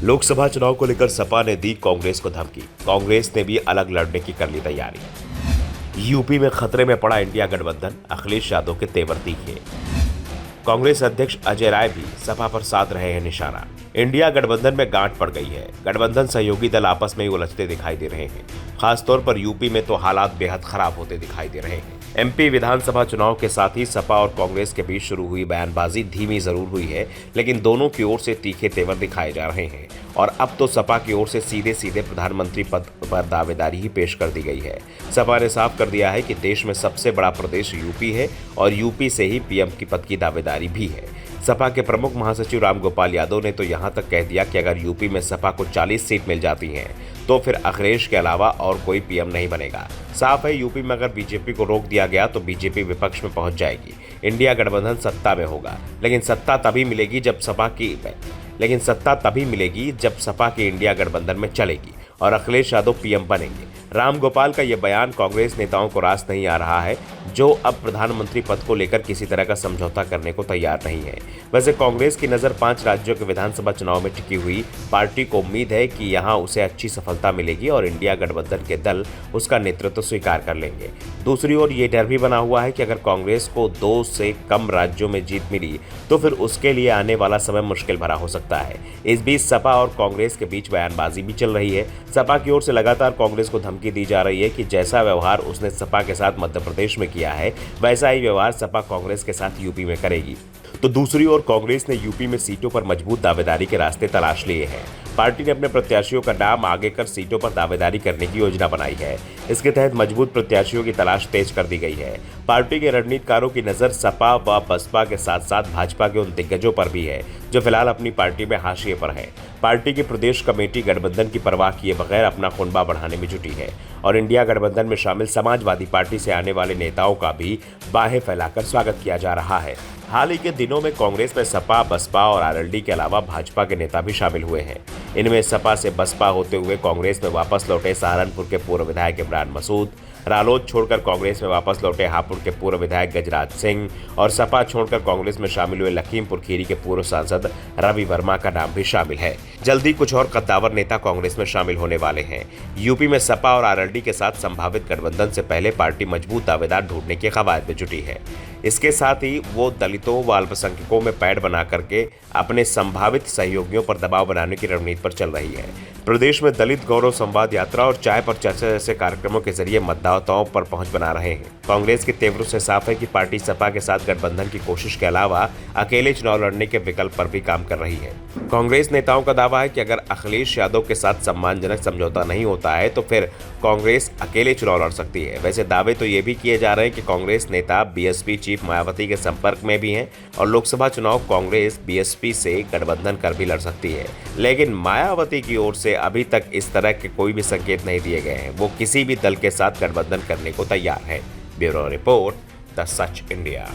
लोकसभा चुनाव को लेकर सपा ने दी कांग्रेस को धमकी। कांग्रेस ने भी अलग लड़ने की कर ली तैयारी। यूपी में खतरे में पड़ा इंडिया गठबंधन, अखिलेश यादव के तेवर तीखे। कांग्रेस अध्यक्ष अजय राय भी सपा पर साध रहे हैं निशाना। इंडिया गठबंधन में गांठ पड़ गई है। गठबंधन सहयोगी दल आपस में ही उलझते दिखाई दे रहे हैं। खासतौर पर यूपी में तो हालात बेहद खराब होते दिखाई दे रहे हैं। एमपी विधानसभा चुनाव के साथ ही सपा और कांग्रेस के बीच शुरू हुई बयानबाजी धीमी जरूर हुई है, लेकिन दोनों की ओर से तीखे तेवर दिखाए जा रहे हैं और अब तो सपा की ओर से सीधे सीधे प्रधानमंत्री पद पर दावेदारी ही पेश कर दी गई है। सपा ने साफ कर दिया है कि देश में सबसे बड़ा प्रदेश यूपी है और यूपी से ही पीएम की पद की दावेदारी भी है। सपा के प्रमुख महासचिव रामगोपाल यादव ने तो यहां तक कह दिया कि अगर यूपी में सपा को 40 सीट मिल जाती हैं तो फिर अखिलेश के अलावा और कोई पीएम नहीं बनेगा। साफ है, यूपी में अगर बीजेपी को रोक दिया गया तो बीजेपी विपक्ष में पहुंच जाएगी। इंडिया गठबंधन सत्ता में होगा, लेकिन सत्ता तभी मिलेगी जब सपा की इंडिया गठबंधन में चलेगी और अखिलेश यादव पीएम बनेंगे। रामगोपाल का यह बयान कांग्रेस नेताओं को रास नहीं आ रहा है, जो अब प्रधानमंत्री पद को लेकर किसी तरह का समझौता करने को तैयार नहीं है। वैसे कांग्रेस की नजर 5 राज्यों के विधानसभा चुनाव में टिकी हुई पार्टी को उम्मीद है कि यहां उसे अच्छी सफलता मिलेगी और इंडिया गठबंधन के दल उसका नेतृत्व स्वीकार कर लेंगे। दूसरी ओर ये डर भी बना हुआ है कि अगर कांग्रेस को 2 से कम राज्यों में जीत मिली तो फिर उसके लिए आने वाला समय मुश्किल भरा हो सकता है। इस बीच सपा और कांग्रेस के बीच बयानबाजी भी चल रही है। सपा की ओर से लगातार कांग्रेस को धमकी दी जा रही है कि जैसा व्यवहार उसने सपा के साथ मध्य प्रदेश में किया है, वैसा ही व्यवहार सपा कांग्रेस के साथ यूपी में करेगी। तो दूसरी ओर कांग्रेस ने यूपी में सीटों पर मजबूत दावेदारी के रास्ते तलाश लिए हैं। पार्टी ने अपने प्रत्याशियों का नाम आगे कर सीटों पर दावेदारी करने की योजना बनाई है। इसके तहत मजबूत प्रत्याशियों की तलाश तेज कर दी गई है। पार्टी के रणनीतिकारों की नजर सपा व बसपा के साथ साथ भाजपा के उन दिग्गजों पर भी है जो फिलहाल अपनी पार्टी में हाशिए पर है। पार्टी की प्रदेश कमेटी गठबंधन की परवाह किए बगैर अपना खुनबा बढ़ाने में जुटी है और इंडिया गठबंधन में शामिल समाजवादी पार्टी से आने वाले नेताओं का भी बाहें फैलाकर स्वागत किया जा रहा है। हाल ही के दिनों में कांग्रेस में सपा, बसपा और आरएलडी के अलावा भाजपा के नेता भी शामिल हुए हैं। इनमें सपा से बसपा होते हुए कांग्रेस में वापस लौटे सहारनपुर के पूर्व विधायक इमरान मसूद, रालोद छोड़कर कांग्रेस में वापस लौटे हापुड़ के पूर्व विधायक गजराज सिंह और सपा छोड़कर कांग्रेस में शामिल हुए लखीमपुर खीरी के पूर्व सांसद रवि वर्मा का नाम भी शामिल है। जल्दी कुछ और कद्दावर नेता कांग्रेस में शामिल होने वाले हैं। यूपी में सपा और आरएलडी के साथ संभावित गठबंधन से पहले पार्टी मजबूत दावेदार ढूंढने की कवायद में जुटी है। इसके साथ ही वो दलितों व अल्पसंख्यकों में पैठ बना करके अपने संभावित सहयोगियों पर दबाव बनाने की रणनीति पर चल रही है। प्रदेश में दलित गौरव संवाद यात्रा और चाय पर चर्चा जैसे कार्यक्रमों के जरिए मतदाताओं पर पहुंच बना रहे हैं। कांग्रेस के तेवरों से साफ है कि पार्टी सपा के साथ गठबंधन की कोशिश के अलावा अकेले चुनाव लड़ने के विकल्प पर भी काम कर रही है। कांग्रेस नेताओं का दावा है कि अगर अखिलेश यादव के साथ सम्मानजनक समझौता नहीं होता है तो फिर कांग्रेस अकेले चुनाव लड़ सकती है। वैसे दावे तो ये भी किए जा रहे हैं कि कांग्रेस नेता बीएसपी चीफ मायावती के संपर्क में भी हैं और लोकसभा चुनाव कांग्रेस बीएसपी से गठबंधन कर भी लड़ सकती है। लेकिन मायावती की ओर से अभी तक इस तरह के कोई भी संकेत नहीं दिए गए हैं। वो किसी भी दल के साथ गठबंधन करने को तैयार है। Bureau report, the such India.